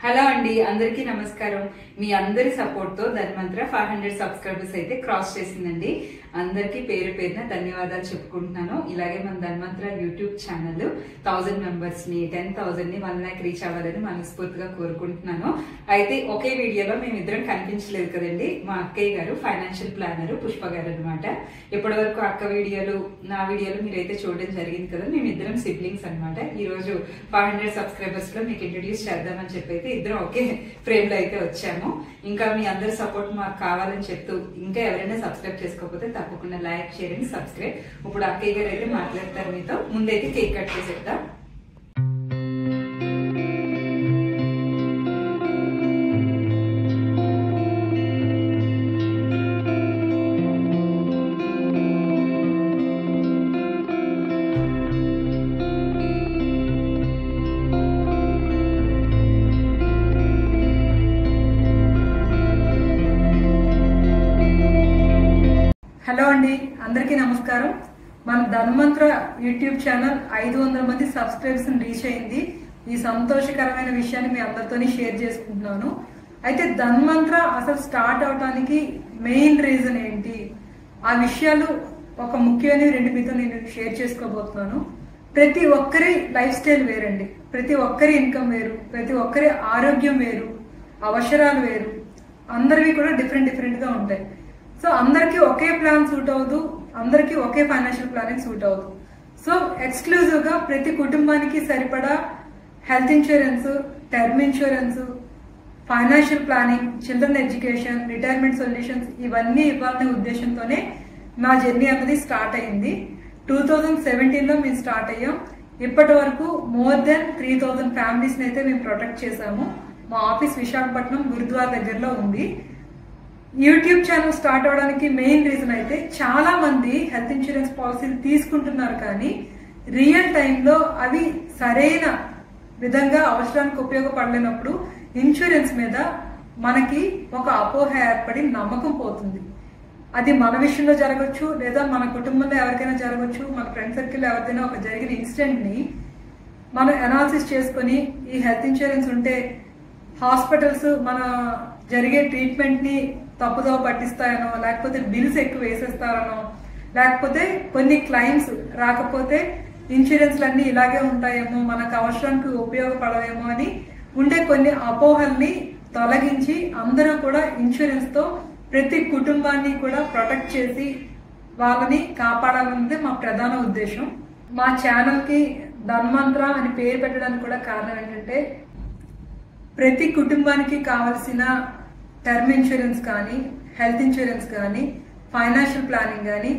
Hello అండి, అందరికీ నమస్కారం. మీ అందరి సపోర్ట్ తో ధన్వంతర 500 సబ్స్క్రైబర్స్ అయితే క్రాస్ చేసిందండి. అందరికీ పేరు పేరున ధన్యవాదాలు చెప్పుకుంటున్నాను. ఇలాగే మన ధన్వంతర యూట్యూబ్ ఛానల్ 1000 మెంబర్స్ ని 10,000 ని 1 lakh రీచ్ అవ్వాలని మనస్ఫూర్తిగా కోరుకుంటున్నాను. అయితే ఒకే వీడియోలో మేమిద్దరం కనిపించలేదు కదండి. మా అక్కయ్య గారు ఫైనాన్షియల్ ప్లానర్ పుష్ప గారు అనమాట. ఇప్పటి వరకు అక్క వీడియోలు, నా వీడియోలు మీరైతే చూడడం జరిగింది కదా. మేమిద్దరం సిబ్లింగ్స్ అనమాట. ఈ రోజు 500 సబ్స్క్రైబర్స్ లో మీకు ఇంట్రడ్యూస్ చేద్దామని చెప్పి అయితే ఇద్దరం ఒకే ఫ్రేమ్ లో అయితే వచ్చాము. ఇంకా మీ అందరి సపోర్ట్ మాకు కావాలని చెప్తూ, ఇంకా ఎవరైనా సబ్స్క్రైబ్ చేసుకోకపోతే తప్పకుండా లైక్, షేర్ అండ్ సబ్స్క్రైబ్. ఇప్పుడు అక్కయ్య గారు అయితే మాట్లాడతారు మీతో. ముందైతే కేక్ కట్ చేసేద్దాం. హలో అండి, అందరికీ నమస్కారం. మన ధన్వంతర యూట్యూబ్ ఛానల్ 500 మంది సబ్స్క్రైబర్స్ రీచ్ అయింది. ఈ సంతోషకరమైన విషయాన్ని మీ అందరితో షేర్ చేసుకుంటున్నాను. అయితే ధన్వంతర అసలు స్టార్ట్ అవడానికి మెయిన్ రీజన్ ఏంటి, ఆ విషయాలు ఒక ముఖ్యమైన 2 మీతో నేను షేర్ చేసుకోబోతున్నాను. ప్రతి ఒక్కరి లైఫ్ స్టైల్ వేరండి, ప్రతి ఒక్కరి ఇన్కమ్ వేరు, ప్రతి ఒక్కరి ఆరోగ్యం వేరు, అవసరాలు వేరు, అందరివి కూడా డిఫరెంట్ గా ఉంటాయి. సో అందరికి ఒకే ప్లాన్ సూట్ అవ్వదు, అందరికి ఒకే ఫైనాన్షియల్ ప్లానింగ్ సూట్ అవ్వదు. సో ఎక్స్క్లూజివ్ గా ప్రతి కుటుంబానికి సరిపడా health insurance, term insurance, financial planning, children education, retirement solutions ఇవన్నీ ఇవ్వాలనే ఉద్దేశంతోనే మా జర్నీ అన్నది స్టార్ట్ అయింది. 2017 లో మేము స్టార్ట్ అయ్యాం. ఇప్పటి వరకు మోర్ దెన్ 3000 ఫ్యామిలీస్ అయితే మేము ప్రొటెక్ట్ చేశాము. మా ఆఫీస్ విశాఖపట్నం గురుద్వార్ దగ్గరలో ఉంది. యూట్యూబ్ ఛానల్ స్టార్ట్ అవడానికి మెయిన్ రీజన్ అయితే చాలా మంది హెల్త్ ఇన్సూరెన్స్ పాలసీలు తీసుకుంటున్నారు, కానీ రియల్ టైంలో అవి సరైన విధంగా అవసరానికి ఉపయోగపడలేనప్పుడు ఇన్సూరెన్స్ మీద మనకి ఒక అపోహ ఏర్పడి నమ్మకం పోతుంది. అది మన విషయంలో జరగచ్చు, లేదా మన కుటుంబంలో ఎవరికైనా జరగచ్చు, మన ఫ్రెండ్ సర్కిల్లో ఎవరికైనా ఒక జరిగిన ఇన్సిడెంట్ ని మనం అనాలిసిస్ చేసుకుని ఈ హెల్త్ ఇన్సూరెన్స్ ఉంటే హాస్పిటల్స్ మన జరిగే ట్రీట్మెంట్ ని తప్పుదోవ పట్టిస్తాయనో, లేకపోతే బిల్స్ ఎక్కువ వేసేస్తారనో, లేకపోతే కొన్ని క్లైమ్స్ రాకపోతే ఇన్సూరెన్స్లు అన్ని ఇలాగే ఉంటాయేమో, మనకు అవసరానికి ఉపయోగపడవేమో అని ఉండే కొన్ని అపోహల్ని తొలగించి అందరూ కూడా ఇన్సూరెన్స్ తో ప్రతి కుటుంబాన్ని కూడా ప్రొటెక్ట్ చేసి వాళ్ళని కాపాడాలన్నది మా ప్రధాన ఉద్దేశం. మా ఛానల్ కి ధన్వంతర అని పేరు పెట్టడానికి కూడా కారణం ఏంటంటే, ప్రతి కుటుంబానికి కావలసిన టర్మ్ ఇన్సూరెన్స్ కానీ, హెల్త్ ఇన్సూరెన్స్ కానీ, ఫైనాన్షియల్ ప్లానింగ్ కానీ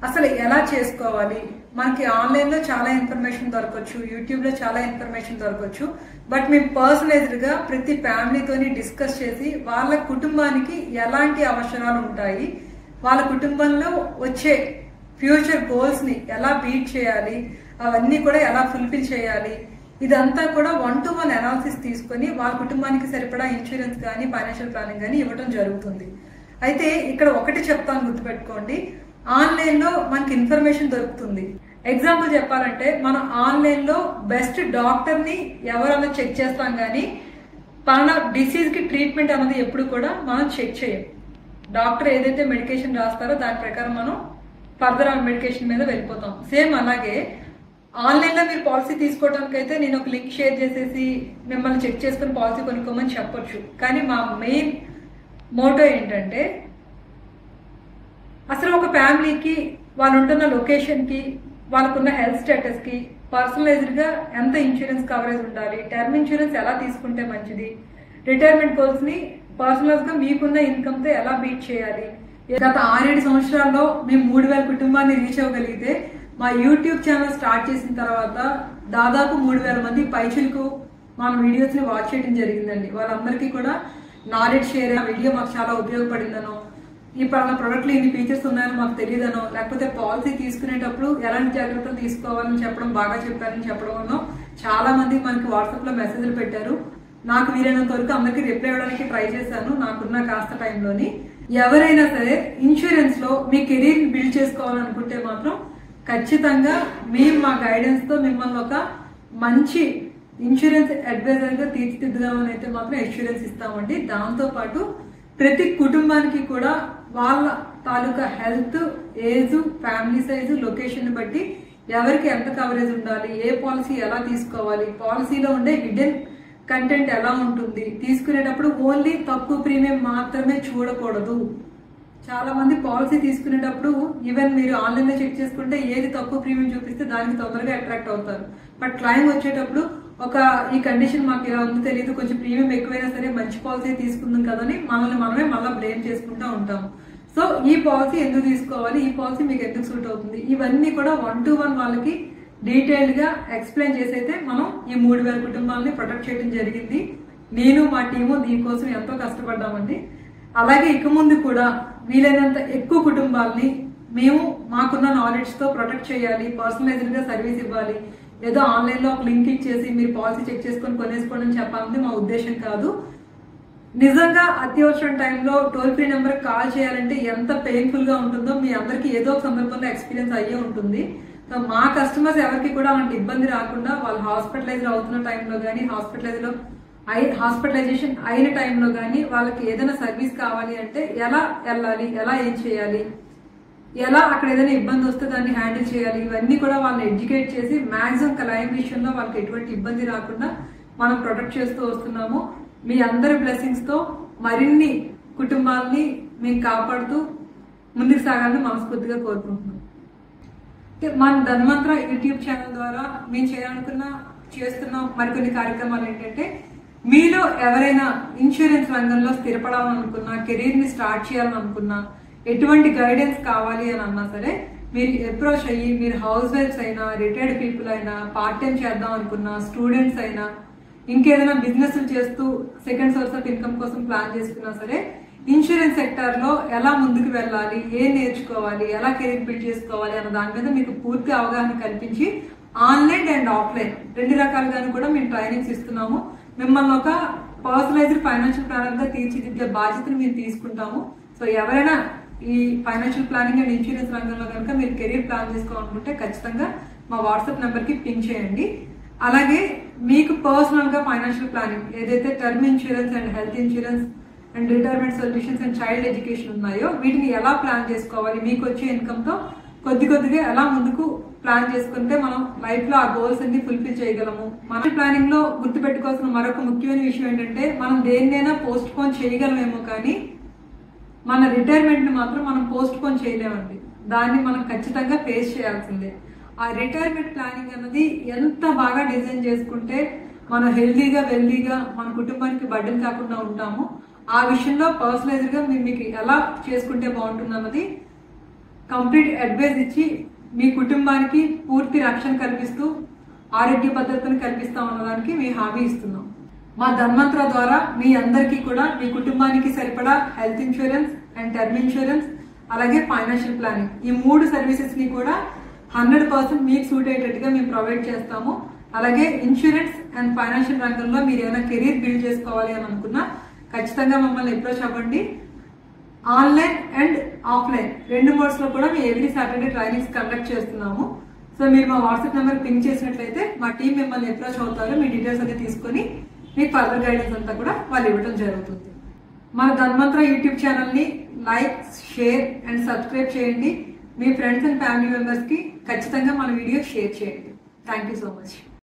అసలు ఎలా చేసుకోవాలి. మనకి ఆన్లైన్ లో చాలా ఇన్ఫర్మేషన్ దొరకచ్చు, యూట్యూబ్ లో చాలా ఇన్ఫర్మేషన్ దొరకచ్చు. బట్ మేము పర్సనలైజ్డ్ గా ప్రతి ఫ్యామిలీతోని డిస్కస్ చేసి వాళ్ళ కుటుంబానికి ఎలాంటి అవసరాలు ఉంటాయి, వాళ్ళ కుటుంబంలో వచ్చే ఫ్యూచర్ గోల్స్ ని ఎలా బీట్ చేయాలి, అవన్నీ కూడా ఎలా ఫుల్ఫిల్ చేయాలి, ఇదంతా కూడా 1-to-1 అనాలిసిస్ తీసుకుని వాళ్ళ కుటుంబానికి సరిపడా ఇన్సూరెన్స్ కానీ, ఫైనాన్షియల్ ప్లానింగ్ కానీ ఇవ్వడం జరుగుతుంది. అయితే ఇక్కడ ఒకటి చెప్తాను, గుర్తుపెట్టుకోండి. ఆన్లైన్ లో మనకి ఇన్ఫర్మేషన్ దొరుకుతుంది. ఎగ్జాంపుల్ చెప్పాలంటే, మనం ఆన్లైన్ లో బెస్ట్ డాక్టర్ ని ఎవరన్నా చెక్ చేస్తాం, కానీ పలానా డిసీజ్ కి ట్రీట్మెంట్ అన్నది ఎప్పుడు కూడా మనం చెక్ చేయం. డాక్టర్ ఏదైతే మెడికేషన్ రాస్తారో దాని ప్రకారం మనం ఫర్దర్ ఆ మెడికేషన్ మీద వెళ్ళిపోతాం. సేమ్ అలాగే ఆన్లైన్ లో మీరు పాలసీ తీసుకోవడానికి అయితే నేను ఒక లింక్ షేర్ చేసేసి మిమ్మల్ని చెక్ చేసుకుని పాలసీ కొనుక్కోమని చెప్పొచ్చు. కానీ మా మెయిన్ మోటో ఏంటంటే, అసలు ఒక ఫ్యామిలీకి వాళ్ళు ఉంటున్న లొకేషన్ కి, వాళ్ళకున్న హెల్త్ స్టేటస్ కి పర్సనలైజ్డ్ గా ఎంత ఇన్సూరెన్స్ కవరేజ్ ఉండాలి, టర్మ్ ఇన్సూరెన్స్ ఎలా తీసుకుంటే మంచిది, రిటైర్మెంట్ గోల్స్ ని పర్సనలైజ్ గా మీకున్న ఇన్కమ్ తో ఎలా బీట్ చేయాలి. గత 6-7 సంవత్సరాల్లో మేము 3000 కుటుంబాన్ని రీచ్ అవ్వగలిగితే, మా యూట్యూబ్ ఛానల్ స్టార్ట్ చేసిన తర్వాత దాదాపు 3000 మంది పైచులకు మన వీడియోస్ ని వాచ్ చేయడం జరిగిందండి. వాళ్ళందరికీ కూడా నాలెడ్జ్ షేర్, వీడియో మాకు చాలా ఉపయోగపడిందనో, ఈ పలానా ప్రొడక్ట్ లో ఇన్ని ఫీచర్స్ ఉన్నాయని మాకు తెలియదనో, లేకపోతే పాలసీ తీసుకునేటప్పుడు ఎలాంటి జాగ్రత్తలు తీసుకోవాలని చెప్పడం, బాగా చెప్పారని చెప్పడం వల్ల చాలా మంది మనకి వాట్సాప్ లో మెసేజ్లు పెట్టారు. నాకు వీలైనంత వరకు అందరికి రిప్లై ఇవ్వడానికి ట్రై చేశాను నాకున్న కాస్త టైంలోని. ఎవరైనా సరే ఇన్సూరెన్స్ లో మీ కెరీర్ బిల్డ్ చేసుకోవాలనుకుంటే మాత్రం ఖచ్చితంగా మేము మా గైడెన్స్ తో మిమ్మల్ని ఒక మంచి ఇన్సూరెన్స్ అడ్వైజర్ గా తీర్చిదిద్దామని అయితే మాత్రం ఇన్సూరెన్స్ ఇస్తామండి. దాంతో పాటు ప్రతి కుటుంబానికి కూడా వాళ్ళ తాలూకా health, age, family size, location బట్టి ఎవరికి ఎంత కవరేజ్ ఉండాలి, ఏ పాలసీ ఎలా తీసుకోవాలి, పాలసీలో ఉండే హిడెన్ కంటెంట్ ఎలా ఉంటుంది, తీసుకునేటప్పుడు ఓన్లీ తక్కువ ప్రీమియం మాత్రమే చూడకూడదు. చాలా మంది పాలసీ తీసుకునేటప్పుడు ఈవెన్ మీరు ఆన్లైన్ లో చెక్ చేసుకుంటే ఏది తక్కువ ప్రీమియం చూపిస్తే దానికి తొందరగా అట్రాక్ట్ అవుతారు. బట్ క్లైమ్ వచ్చేటప్పుడు ఈ కండిషన్ మాకు ఇలా ఉందో తెలియదు, కొంచెం ప్రీమియం ఎక్కువైనా సరే మంచి పాలసీ తీసుకుందాం కదని మనల్ని మనమే మళ్ళీ బ్లేమ్ చేసుకుంటూ ఉంటాము. సో ఈ పాలసీ ఎందుకు తీసుకోవాలి, ఈ పాలసీ మీకు ఎందుకు సూట్ అవుతుంది, ఇవన్నీ కూడా 1-to-1 వాళ్ళకి డీటెయిల్డ్ గా ఎక్స్ప్లెయిన్ చేసి అయితే మనం ఈ 3000 కుటుంబాలని ప్రొటెక్ట్ చేయడం జరిగింది. నేను మా టీము దీనికోసం ఎంతో కష్టపడ్డామండి. అలాగే ఇక ముందు కూడా వీలైనంత ఎక్కువ కుటుంబాలని మేము మాకున్న నాలెడ్జ్ తో ప్రొటెక్ట్ చేయాలి, పర్సనలైజ్డ్ గా సర్వీస్ ఇవ్వాలి. ఏదో ఆన్లైన్ లో ఒక లింక్ ఇచ్చేసి మీరు పాలసీ చెక్ చేసుకొని కొనేసుకోండి అని చెప్పాలని మా ఉద్దేశం కాదు. నిజంగా అత్యవసరం టైంలో టోల్ ఫ్రీ నెంబర్ కాల్ చేయాలంటే ఎంత పెయిన్ఫుల్ గా ఉంటుందో మీ అందరికి ఏదో ఒక సందర్భంలో ఎక్స్పీరియన్స్ అయ్యే ఉంటుంది. సో మా కస్టమర్స్ ఎవరికి కూడా అలాంటి ఇబ్బంది రాకుండా వాళ్ళు హాస్పిటలైజ్ అవుతున్న టైంలో కానీ హాస్పిటలైజేషన్ అయిన టైంలో కానీ వాళ్ళకి ఏదైనా సర్వీస్ కావాలి అంటే ఎలా వెళ్ళాలి, ఎలా ఏం చేయాలి, ఎలా అక్కడ ఏదైనా ఇబ్బంది వస్తే దాన్ని హ్యాండిల్ చేయాలి, ఇవన్నీ కూడా వాళ్ళని ఎడ్యుకేట్ చేసి మాక్సిమం క్లైమ్ విషయంలో వాళ్ళకి ఎటువంటి ఇబ్బంది రాకుండా మనం ప్రొటెక్ట్ చేస్తూ వస్తున్నాము. మీ అందరి బ్లెస్సింగ్స్ తో మరిన్ని కుటుంబాలని మేము కాపాడుతూ ముందుకు సాగాలని మనస్ఫూర్తిగా కోరుకుంటున్నాం. మన ధన్వంతర యూట్యూబ్ ఛానల్ ద్వారా మేము చేస్తున్న మరికొన్ని కార్యక్రమాలు ఏంటంటే, మీలో ఎవరైనా ఇన్సూరెన్స్ రంగంలో స్థిరపడాలనుకున్నా, కెరీర్ ని స్టార్ట్ చేయాలనుకున్నా, ఎటువంటి గైడెన్స్ కావాలి అని అన్నా సరే మీరు అప్రోచ్ అయ్యి, మీరు హౌస్ వైఫ్స్ అయినా, రిటైర్డ్ పీపుల్ అయినా, పార్ట్ టైం చేద్దాం అనుకున్నా, స్టూడెంట్స్ అయినా, ఇంకేదైనా బిజినెస్ చేస్తూ సెకండ్ సోర్స్ ఆఫ్ ఇన్కమ్ కోసం ప్లాన్ చేసుకున్నా సరే ఇన్సూరెన్స్ సెక్టర్ లో ఎలా ముందుకు వెళ్ళాలి, ఏం నేర్చుకోవాలి, ఎలా కెరీర్ బిల్డ్ చేసుకోవాలి అన్న దాని మీద మీకు పూర్తి అవగాహన కల్పించి ఆన్లైన్ అండ్ ఆఫ్లైన్ 2 రకాలుగాను కూడా మేము ట్రైనింగ్స్ ఇస్తున్నాము. మిమ్మల్ని ఒక పర్సనలైజ్డ్ ఫైనాన్షియల్ ప్లానర్ గా తీర్చిదిద్దే బాధ్యతను మేము తీసుకుంటాము. సో ఎవరైనా ఈ ఫైనాన్షియల్ ప్లానింగ్ అండ్ ఇన్సూరెన్స్ రంగంలో కనుక మీరు కెరీర్ ప్లాన్ చేసుకోవాలనుకుంటే ఖచ్చితంగా మా వాట్సాప్ నెంబర్ కి పింక్ చేయండి. అలాగే మీకు పర్సనల్ గా ఫైనాన్షియల్ ప్లానింగ్ ఏదైతే term insurance and health insurance and retirement solutions and child education ఉన్నాయో వీటిని ఎలా ప్లాన్ చేసుకోవాలి, మీకు వచ్చే ఇన్కమ్ తో కొద్దిగా ఎలా ముందుకు ప్లాన్ చేసుకుంటే మనం లైఫ్ లో ఆ గోల్స్ అన్ని ఫుల్ఫిల్ చేయగలము. మన ప్లానింగ్ లో గుర్తుపెట్టుకోవాల్సిన మరొక ముఖ్యమైన విషయం ఏంటంటే, మనం దేన్నైనా పోస్ట్ పోన్ చేయగలమేమో కానీ మన రిటైర్మెంట్ ని మాత్రం మనం పోస్ట్ పోన్ చేయలేమండి. దాన్ని మనం ఖచ్చితంగా ఫేస్ చేయాల్సిందే. ఆ రిటైర్మెంట్ ప్లానింగ్ అన్నది ఎంత బాగా డిజైన్ చేసుకుంటే మనం హెల్దీగా వెల్దీగా మన కుటుంబానికి బర్డెన్ కాకుండా ఉంటాము. ఆ విషయంలో పర్సనలైజ్డ్ గా మీకు ఎలా చేసుకుంటే బాగుంటుంది అన్నది కంప్లీట్ అడ్వైజ్ ఇచ్చి మీ కుటుంబానికి పూర్తి రక్షణ కల్పిస్తూ ఆరోగ్య భద్రతను కల్పిస్తాం అన్నదానికి మేము హామీ ఇస్తున్నాం. మా ధన్వంతర ద్వారా మీ అందరికీ కూడా మీ కుటుంబానికి సరిపడా health insurance and term insurance అలాగే ఫైనాన్షియల్ ప్లానింగ్ ఈ 3 సర్వీసెస్ ని కూడా 100% మీకు సూట్ అయ్యేటట్టుగా మేము ప్రొవైడ్ చేస్తాము. అలాగే ఇన్సూరెన్స్ అండ్ ఫైనాన్షియల్ రంగంలో మీరు ఏమైనా కెరీర్ బిల్డ్ చేసుకోవాలి అని అనుకున్నా ఖచ్చితంగా మమ్మల్ని అప్రోచ్ అవ్వండి. ఆన్లైన్ అండ్ ఆఫ్లైన్ 2 మోడ్స్ లో కూడా మేము ఎవ్రీ సాటర్డే ట్రైనింగ్స్ కండక్ట్ చేస్తున్నాము. సో మీరు మా వాట్సాప్ నెంబర్ పింక్ చేసినట్లయితే మా టీం మిమ్మల్ని అప్రోచ్ అవుతారు. మీ డీటెయిల్స్ అన్ని తీసుకొని మీకు ఫర్దర్ గైడెన్స్ అంతా కూడా వాళ్ళు ఇవ్వడం జరుగుతుంది. మన ధన్వంతర యూట్యూబ్ ఛానల్ ని లైక్, షేర్ అండ్ సబ్స్క్రైబ్ చేయండి. మీ ఫ్రెండ్స్ అండ్ ఫ్యామిలీ మెంబర్స్ కి ఖచ్చితంగా మన వీడియో షేర్ చేయండి. Thank you so much.